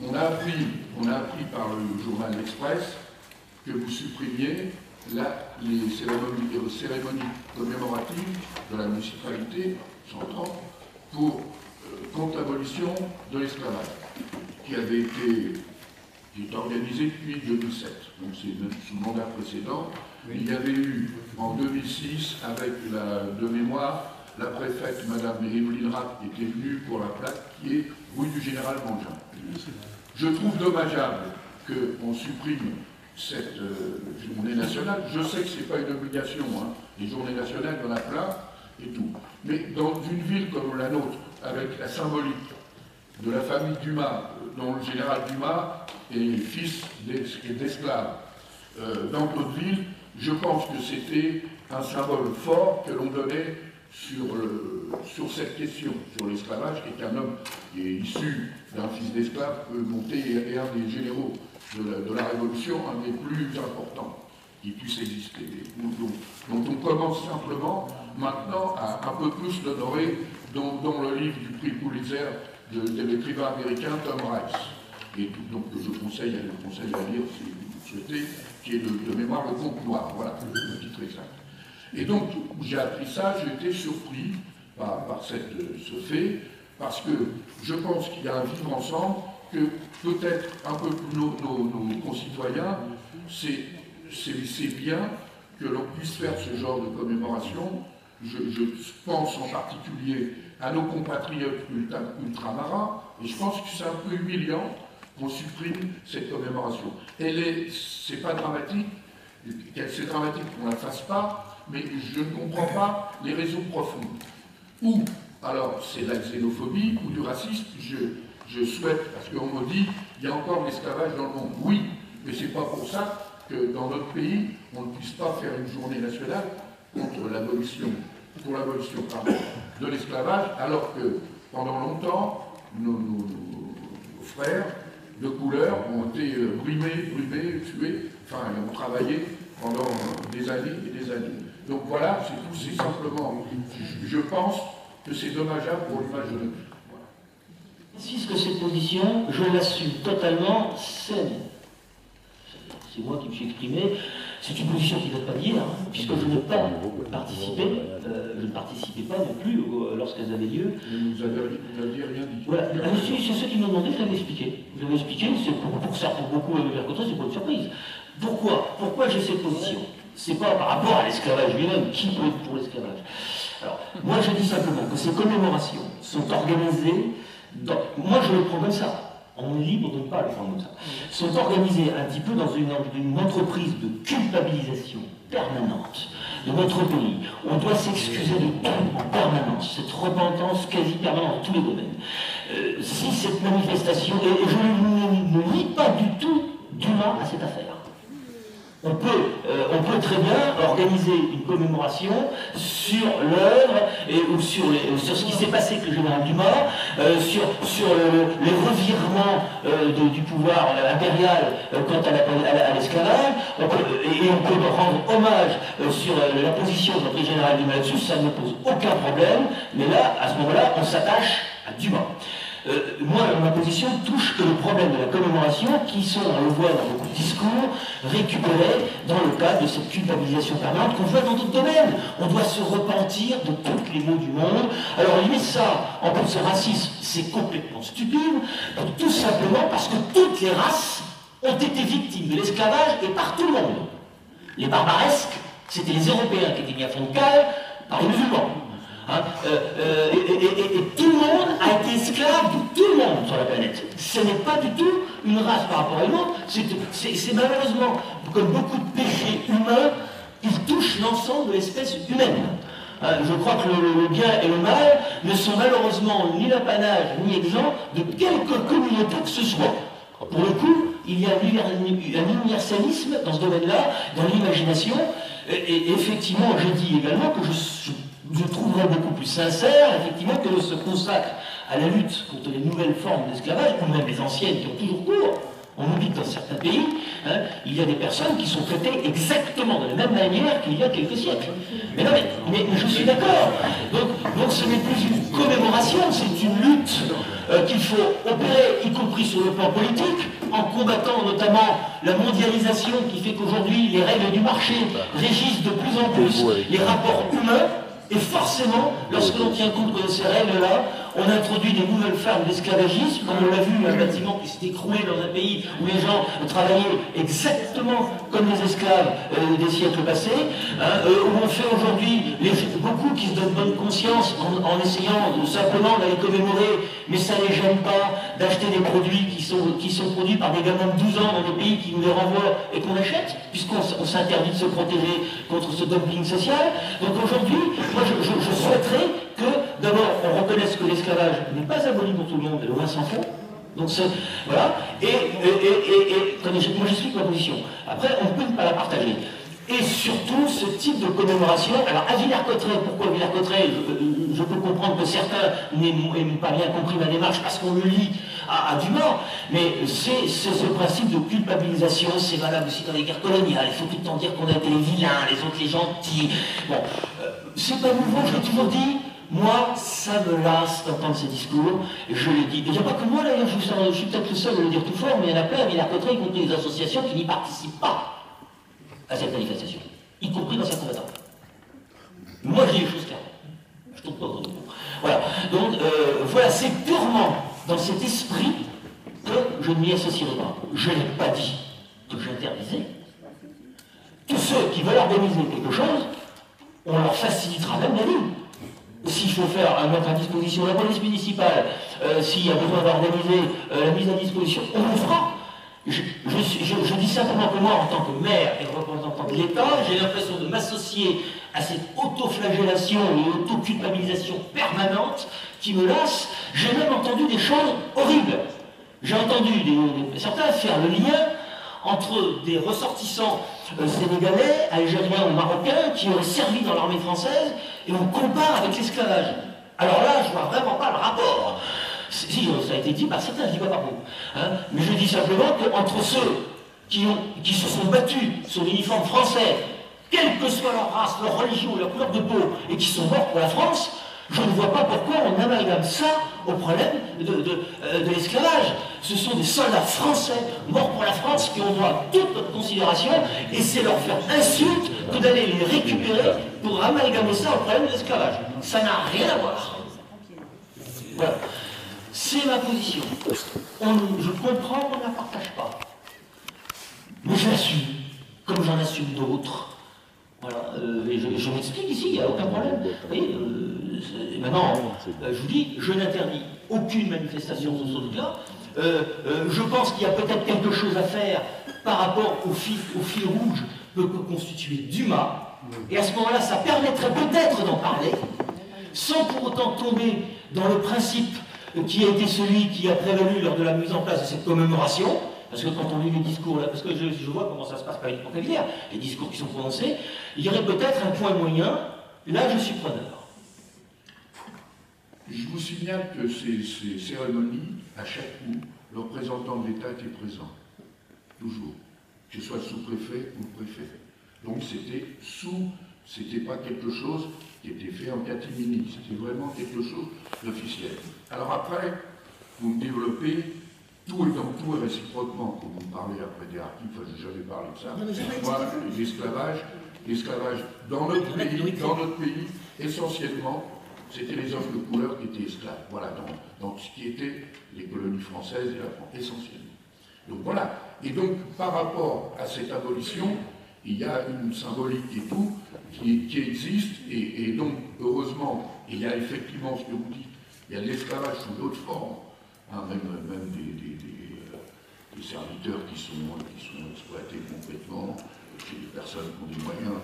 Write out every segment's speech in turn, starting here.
on a appris par le journal L'Express que vous supprimiez les cérémonies commémoratives de la municipalité centrale contre l'abolition de l'esclavage, qui est organisée depuis 2007. Donc c'est sous le mandat précédent. Oui. Il y avait eu en 2006, avec de mémoire, la préfète Madame Evelyne Rapp qui était venue pour la plaque qui est rue du Général Mangin. Je trouve dommageable qu'on supprime cette journée nationale. Je sais que ce n'est pas une obligation, hein. Les journées nationales, il y en a plein et tout. Mais dans une ville comme la nôtre, avec la symbolique de la famille Dumas, dont le général Dumas est fils d'esclaves, dans notre ville, je pense que c'était un symbole fort que l'on donnait sur cette question, sur l'esclavage, et qu'un homme qui est issu d'un fils d'esclave peut monter et un des généraux de la Révolution, un des plus importants qui puisse exister. Donc on commence simplement maintenant à un peu plus l'honorer dans le livre du prix Pulitzer de l'écrivain américain Tom Rice. Et donc je vous conseille à lire si vous souhaitez, qui est de mémoire Le Conte Noir, voilà le titre exact. Et donc j'ai appris ça, j'ai été surpris par ce fait, parce que je pense qu'il y a un vivre ensemble que peut-être un peu plus nos concitoyens, c'est bien que l'on puisse faire ce genre de commémoration. Je pense en particulier à nos compatriotes ultramarins, et je pense que c'est un peu humiliant qu'on supprime cette commémoration. C'est pas dramatique, c'est dramatique qu'on ne la fasse pas, mais je ne comprends pas les raisons profondes. Ou, alors, c'est de la xénophobie ou du racisme, je souhaite, parce qu'on me dit, il y a encore l'esclavage dans le monde. Oui, mais c'est pas pour ça que dans notre pays, on ne puisse pas faire une journée nationale contre l'abolition, de l'esclavage, alors que pendant longtemps, nos frères de couleur ont été brimés, tués, enfin, ont travaillé pendant des années et des années. Donc voilà, c'est tout, c'est simplement, je pense que c'est dommageable pour l'image de notre pays. J'insiste que cette position, je l'assume totalement saine. C'est moi qui me suis exprimé. C'est une position qui ne date pas d'hier, hein, puisque je n'ai pas participé, je ne participais pas non plus lorsqu'elles avaient lieu. Vous n'aviez rien dit. Voilà, c'est ceux qui m'ont demandé, je l'avais expliqué. Je l'avais expliqué, c'est pour beaucoup me rencontrer, c'est pas une surprise. Pourquoi j'ai cette position? C'est pas par rapport à l'esclavage lui-même, qui peut être pour l'esclavage. Alors, moi je dis simplement que ces commémorations sont organisées, moi je le prends comme ça. On est libre de ne pas le prendre comme ça, sont organisés un petit peu dans une entreprise de culpabilisation permanente de notre pays. On doit s'excuser de tout en permanence, cette repentance quasi permanente dans tous les domaines. Si cette manifestation, et je ne lie pas du tout Dumas à cette affaire. On peut très bien organiser une commémoration sur l'œuvre ou sur ce qui s'est passé avec le général Dumas, sur les revirements du pouvoir impérial quant à l'esclavage, et on peut rendre hommage sur la position de notre général Dumas là-dessus, ça ne pose aucun problème, mais là, à ce moment-là, on s'attache à Dumas. Moi, ma position touche que le problème de la commémoration, qui sont, on le voit dans beaucoup de discours, récupérés dans le cadre de cette culpabilisation permanente qu'on voit dans d'autres domaines. On doit se repentir de tous les maux du monde. Alors, limite ça, en plus, ce racisme, c'est complètement stupide, tout simplement parce que toutes les races ont été victimes de l'esclavage et par tout le monde. Les barbaresques, c'était les Européens qui étaient mis à fond de cale par les musulmans. Hein, et tout le monde a été esclave de tout le monde sur la planète. Ce n'est pas du tout une race par rapport à une autre. C'est malheureusement, comme beaucoup de péchés humains, ils touchent l'ensemble de l'espèce humaine. Hein, je crois que le bien et le mal ne sont malheureusement ni l'apanage ni exempt de quelque communauté que ce soit. Pour le coup, il y a un universalisme dans ce domaine-là, dans l'imagination. Et effectivement, j'ai dit également que je trouverais beaucoup plus sincère, effectivement, que de se consacre à la lutte contre les nouvelles formes d'esclavage, ou même les anciennes qui ont toujours cours, On oublie que dans certains pays, hein, il y a des personnes qui sont traitées exactement de la même manière qu'il y a quelques siècles. Mais non, mais je suis d'accord. Donc ce n'est plus une commémoration, c'est une lutte qu'il faut opérer, y compris sur le plan politique, en combattant notamment la mondialisation qui fait qu'aujourd'hui les règles du marché régissent de plus en plus les rapports humains. Et forcément, lorsque l'on tient compte de ces règles-là, on introduit des nouvelles formes d'esclavagisme, comme on l'a vu, un bâtiment qui s'est écroulé dans un pays où les gens travaillaient exactement comme les esclaves des siècles passés, hein, où on fait aujourd'hui beaucoup qui se donnent bonne conscience en essayant simplement d'aller commémorer, mais ça ne les gêne pas d'acheter des produits qui sont produits par des gamins de 12 ans dans des pays qui nous les renvoient et qu'on achète, puisqu'on s'interdit de se protéger contre ce dumping social. Donc aujourd'hui, moi je souhaiterais que d'abord on reconnaisse que l'esclavage n'est pas aboli pour tout le monde, et loin s'en faut. Donc voilà, attendez, moi j'explique ma position. Après, on peut ne pas la partager. Et surtout, ce type de commémoration, alors à Villers-Cotterêts, pourquoi Villers-Cotterêts, je peux comprendre que certains n'aient pas bien compris ma démarche parce qu'on le lit à Dumas, mais c'est ce principe de culpabilisation, c'est valable aussi dans les guerres coloniales, il faut tout le temps dire qu'on a été les vilains, les autres les gentils. Bon, c'est pas nouveau, je l'ai toujours dit. Moi, ça me lasse d'entendre ces discours, et je l'ai dit. Il n'y a pas que moi d'ailleurs, je suis peut-être le seul à le dire tout fort, mais il y en a plein à Villers-Cotterêts, y compris des associations qui n'y participent pas à cette manifestation, y compris dans certains combattants. Moi, je dis les choses clairement. Je ne tourne pas autour de vous. Voilà. Donc, voilà, c'est purement dans cet esprit que je ne m'y associerai pas. Je n'ai pas dit que j'interdisais. Tous ceux qui veulent organiser quelque chose, on leur facilitera même la vie. S'il faut mettre à disposition la police municipale, s'il y a besoin d'organiser la mise à disposition, on le fera. Je dis simplement que moi, en tant que maire et représentant de l'État, j'ai l'impression de m'associer à cette autoflagellation et autoculpabilisation permanente qui me lasse. J'ai même entendu des choses horribles. J'ai entendu certains faire le lien entre des ressortissants sénégalais, algériens ou marocains qui auraient servi dans l'armée française et on compare avec l'esclavage. Alors là, je ne vois vraiment pas le rapport. Si, ça a été dit par certains, je ne dis pas par vous. Hein, mais je dis simplement qu'entre ceux qui se sont battus sur l'uniforme français, quelle que soit leur race, leur religion, leur couleur de peau, et qui sont morts pour la France, je ne vois pas pourquoi on amalgame ça au problème de l'esclavage. Ce sont des soldats français morts pour la France qui ont droit à toute notre considération, et c'est leur faire insulte que d'aller les récupérer pour amalgamer ça au problème de l'esclavage. Ça n'a rien à voir. Voilà. C'est ma position. Je comprends qu'on ne la partage pas. Mais je l'assume, comme j'en assume d'autres. Voilà. Et je m'explique ici, il n'y a aucun problème. Et maintenant, je vous dis, je n'interdis aucune manifestation sur ce truc-là. Je pense qu'il y a peut-être quelque chose à faire par rapport au fil rouge que peut constituer Dumas. Et à ce moment-là, ça permettrait peut-être d'en parler, sans pour autant tomber dans le principe qui a été celui qui a prévalu lors de la mise en place de cette commémoration, parce que quand on lit les discours, là, parce que je vois comment ça se passe pas uniquement qu'à Villers, les discours qui sont prononcés, il y aurait peut-être un point moyen, là je suis preneur. Je vous signale que ces cérémonies, à chaque coup, le représentant de l'État était présent, toujours, que ce soit le sous-préfet ou le préfet. Donc c'était pas quelque chose qui était fait en catimini, c'était vraiment quelque chose d'officiel. Alors après, vous me développez, tout est réciproquement, quand vous me parlez après des articles, enfin je n'ai jamais parlé de ça. Moi, l'esclavage dans notre pays, essentiellement, c'était les hommes de couleur qui étaient esclaves. Voilà, dans ce qui était les colonies françaises et la France, essentiellement. Donc voilà. Et donc, par rapport à cette abolition, il y a une symbolique et tout qui existe, et donc, heureusement, il y a effectivement ce que vous dites, il y a de l'esclavage sous d'autres formes, hein, même des serviteurs qui sont exploités complètement, chez des personnes qui ont des moyens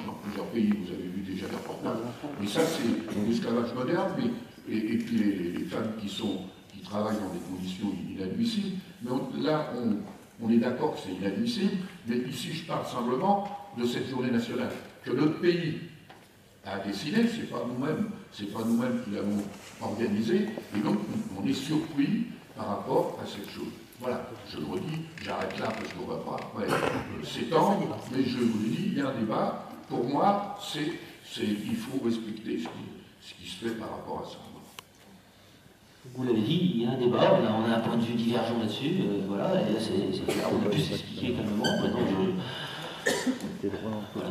dans plusieurs pays, vous avez vu déjà les reportages. Mais ça, c'est l'esclavage moderne, et puis les femmes qui travaillent dans des conditions inadmissibles. Mais là, on est d'accord que c'est inadmissible, mais ici, je parle simplement de cette journée nationale, que notre pays a décidé, c'est pas nous-mêmes qui l'avons organisée, et donc on est surpris par rapport à cette chose. Voilà, je le redis, j'arrête là parce qu'on ne va pas après s'étendre, mais je vous l'ai dit, il y a un débat. Pour moi, il faut respecter ce qui se fait par rapport à ça. Vous l'avez dit, il y a un débat, on a un point de vue divergent là-dessus, voilà, et là, on a pu s'expliquer calmement. Maintenant, voilà.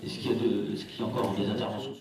Est-ce qu'il y a encore des interventions ?